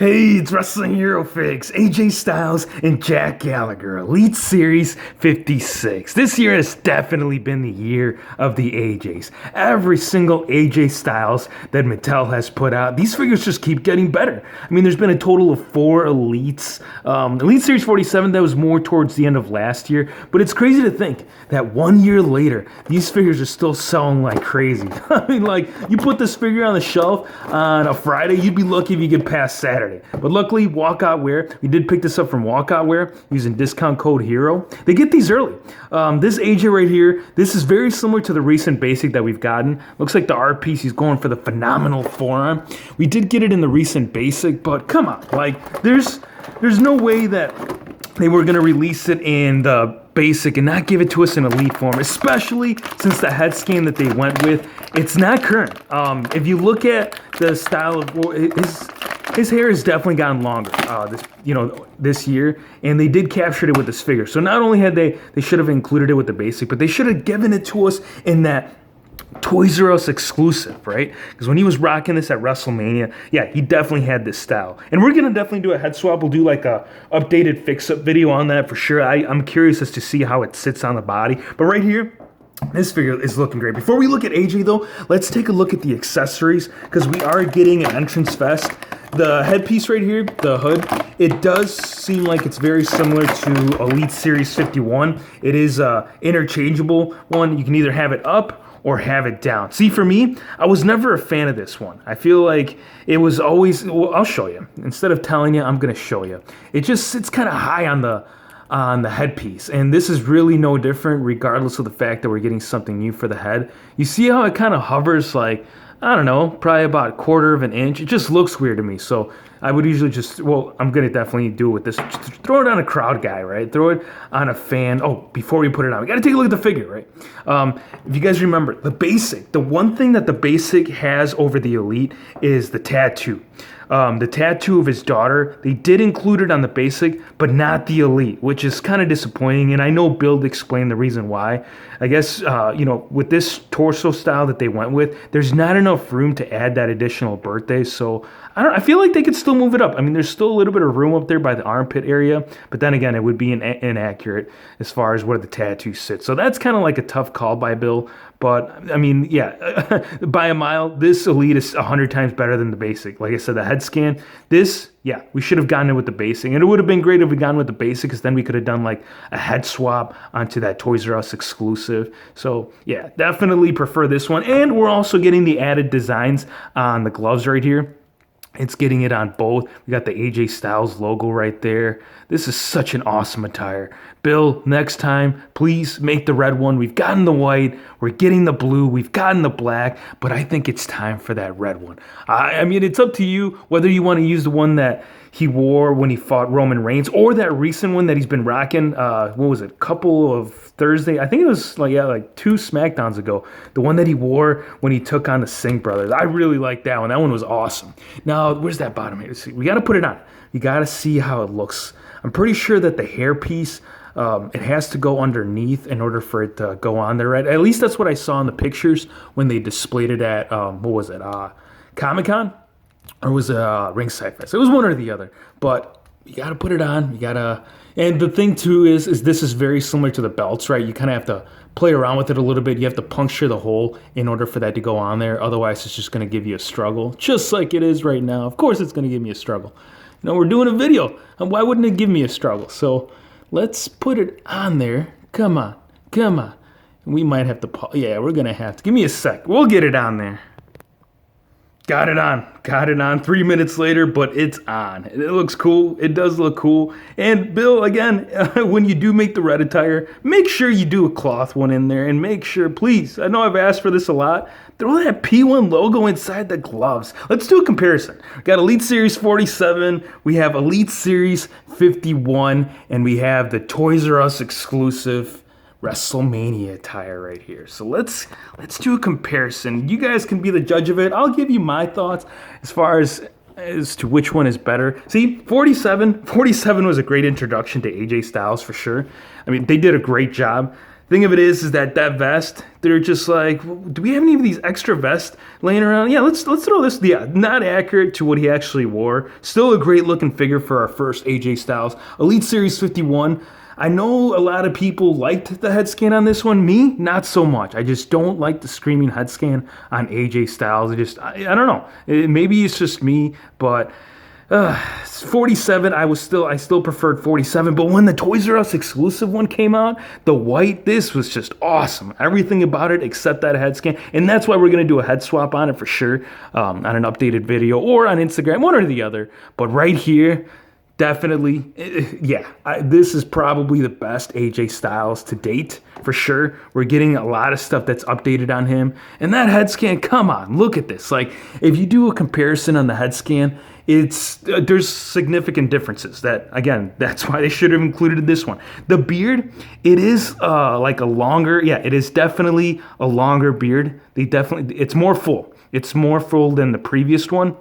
Hey, it's Wrestling Hero Fix, AJ Styles and Jack Gallagher, Elite Series 56. This year has definitely been the year of the AJs. Every single AJ Styles that Mattel has put out, these figures just keep getting better. I mean, there's been a total of 4 Elites. Elite Series 47, that was more towards the end of last year, but it's crazy to think that 1 year later, these figures are still selling like crazy. I mean, like, you put this figure on the shelf on a Friday, you'd be lucky if you get past Saturday. But luckily, Walkout Wear, we did pick this up from Walkout Wear using discount code HERO. They get these early. This AJ right here, this is very similar to the recent basic that we've gotten. Looks like the art piece, he's going for the phenomenal forearm. We did get it in the recent basic, but come on, like, there's no way that they were going to release it in the basic and not give it to us in elite form, especially since the head scan that they went with, it's not current. If you look at the style of his hair has definitely gotten longer this year, and they did capture it with this figure. So not only had they should have included it with the basic, but they should have given it to us in that Toys R Us exclusive, right? Because when he was rocking this at WrestleMania, yeah, he definitely had this style. And we're gonna definitely do a head swap. We'll do like a updated fix-up video on that for sure. I'm curious as to see how it sits on the body. But right here, this figure is looking great. Before we look at AJ though, let's take a look at the accessories, because we are getting an entrance vest. The headpiece right here, the hood, it does seem like it's very similar to Elite Series 51. It is a interchangeable one. You can either have it up or have it down. See, for me, I was never a fan of this one. I feel like it was always, well, I'll show you. Instead of telling you, I'm gonna show you. It just sits kind of high on the headpiece, and this is really no different regardless of the fact that we're getting something new for the head. You see how it kind of hovers like, I don't know, probably about 1/4 of an inch. It just looks weird to me. So I would usually just, well, I'm going to definitely do it with this. Just throw it on a crowd guy, right? Throw it on a fan. Oh, before we put it on, we got to take a look at the figure, right? If you guys remember, the basic, the one thing that the basic has over the Elite is the tattoo. The tattoo of his daughter, they did include it on the basic, but not the Elite, which is kind of disappointing. And I know Bill explained the reason why. I guess, with this torso style that they went with, there's not enough room to add that additional birthday. So I feel like they could still move it up. I mean, there's still a little bit of room up there by the armpit area, but then again, it would be inaccurate as far as where the tattoo sits. So that's kind of like a tough call by Bill. But I mean, yeah, by a mile, this Elite is 100 times better than the basic. Like I said, the head scan, this, yeah, we should have gotten it with the basic. And it would have been great if we gotten with the basic, because then we could have done like a head swap onto that Toys R Us exclusive. So yeah, definitely prefer this one. And we're also getting the added designs on the gloves right here. It's getting it on both. We got the AJ Styles logo right there. This is such an awesome attire. Bill, next time, please make the red one. We've gotten the white. We're getting the blue. We've gotten the black. But I think it's time for that red one. I mean, it's up to you whether you want to use the one that he wore when he fought Roman Reigns, or that recent one that he's been rocking, what was it, couple of Thursday, I think it was like 2 SmackDowns ago, the one that he wore when he took on the Singh brothers. I really like that one. That one was awesome. Now, where's that bottom here? Let's see. We got to put it on. You got to see how it looks. I'm pretty sure that the hair piece, it has to go underneath in order for it to go on there, right? At least that's what I saw in the pictures when they displayed it at, Comic-Con? Or was it Ringside Fest? It was one or the other. But you got to put it on. You got to... And the thing, too, is this is very similar to the belts, right? You kind of have to play around with it a little bit. You have to puncture the hole in order for that to go on there. Otherwise, it's just going to give you a struggle, just like it is right now. Of course, it's going to give me a struggle. We're doing a video. And why wouldn't it give me a struggle? So let's put it on there. Come on. Come on. We might have to... Yeah, we're going to have to. Give me a sec. We'll get it on there. Got it on 3 minutes later, but it's on. It looks cool. It does look cool. And Bill, again, when you do make the red attire, make sure you do a cloth one in there, and make sure, please, I know I've asked for this a lot, throw that P1 logo inside the gloves. Let's do a comparison. We got Elite Series 47, we have Elite Series 51, and we have the Toys R Us exclusive WrestleMania attire right here. So let's do a comparison. You guys can be the judge of it. I'll give you my thoughts as far as to which one is better. See, 47 was a great introduction to AJ Styles for sure. I mean, they did a great job. Thing of it is that vest, they're just like, do we have any of these extra vests laying around? Yeah, let's throw this. Yeah, not accurate to what he actually wore. Still a great looking figure for our first AJ Styles. Elite Series 51. I know a lot of people liked the head scan on this one. Me, not so much. I just don't like the screaming head scan on AJ Styles. I don't know. Maybe it's just me, but 47, I still preferred 47, but when the Toys R Us exclusive one came out, the white, this was just awesome. Everything about it except that head scan, and that's why we're going to do a head swap on it for sure, on an updated video or on Instagram, one or the other. But right here, definitely, this is probably the best AJ Styles to date, for sure. We're getting a lot of stuff that's updated on him. And that head scan, come on, look at this. Like, if you do a comparison on the head scan, there's significant differences. That's why they should have included this one. The beard, it is it is definitely a longer beard. It's more full. It's more full than the previous one.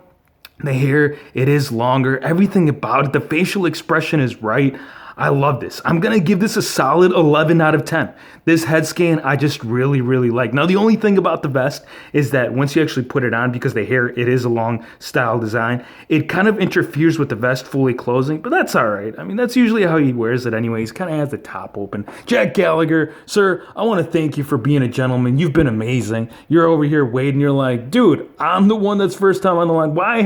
The hair, it is longer. Everything about it, the facial expression is right. I love this. I'm going to give this a solid 11 out of 10. This head scan, I just really, really like. Now, the only thing about the vest is that once you actually put it on, because the hair, it is a long style design, it kind of interferes with the vest fully closing, but that's all right. I mean, that's usually how he wears it anyway. He kind of has the top open. Jack Gallagher, sir, I want to thank you for being a gentleman. You've been amazing. You're over here waiting. You're like, dude, I'm the one that's first time on the line. Why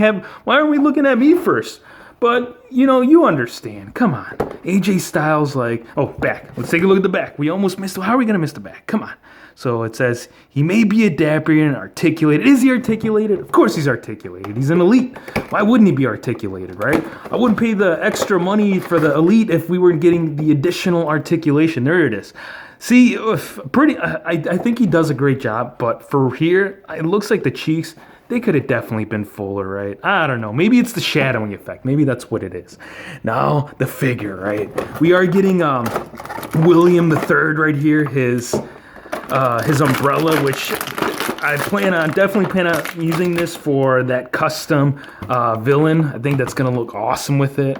aren't we looking at me first? But, you understand. Come on. AJ Styles, back. Let's take a look at the back. We almost missed it. How are we going to miss the back? Come on. So it says, he may be a dapper and articulated. Is he articulated? Of course he's articulated. He's an elite. Why wouldn't he be articulated, right? I wouldn't pay the extra money for the elite if we were getting the additional articulation. There it is. See, I think he does a great job, but for here, it looks like the cheeks, they could have definitely been fuller, right? I don't know. Maybe it's the shadowing effect. Maybe that's what it is. Now, the figure, right? We are getting William III right here, his umbrella, which I definitely plan on using this for that custom villain. I think that's going to look awesome with it.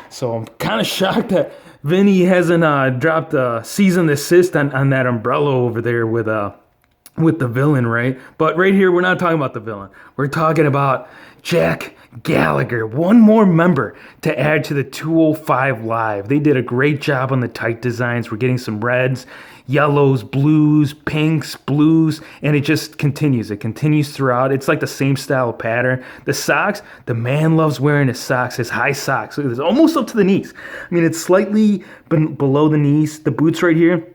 So I'm kind of shocked that Vinny hasn't dropped a cease and desist on that umbrella over there with the villain, right? But right here, we're not talking about the villain. We're talking about Jack Gallagher. One more member to add to the 205 Live. They did a great job on the tight designs. We're getting some reds, yellows, blues, pinks, blues, and it just continues. It continues throughout. It's like the same style pattern. The socks, the man loves wearing his socks, his high socks. Look at this, almost up to the knees. I mean, it's slightly below the knees. The boots right here,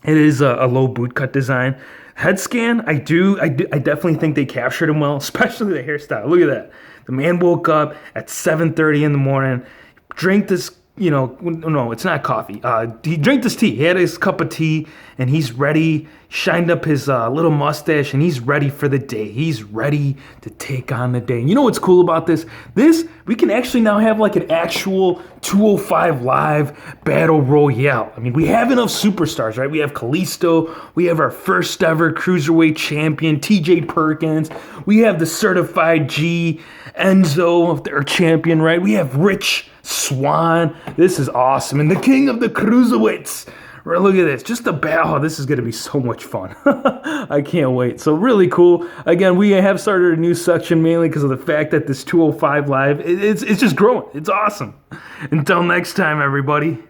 it is a low boot cut design. Head scan, I definitely think they captured him well, especially the hairstyle. Look at that. The man woke up at 7:30 in the morning, drank this, no, it's not coffee. He drank this tea. He had his cup of tea, and he's ready, shined up his little mustache, and he's ready for the day. He's ready to take on the day. And you know what's cool about this? We can actually now have like an actual 205 Live Battle Royale. I mean, we have enough superstars, right? We have Kalisto. We have our first ever Cruiserweight champion, TJ Perkins. We have the Certified G, Enzo, our champion, right? We have Rich Swann. This is awesome. And the king of the Cruiserweights. Look at this. Just the battle. This is going to be so much fun. I can't wait. So really cool. Again, we have started a new section mainly because of the fact that this 205 Live, it's just growing. It's awesome. Until next time, everybody.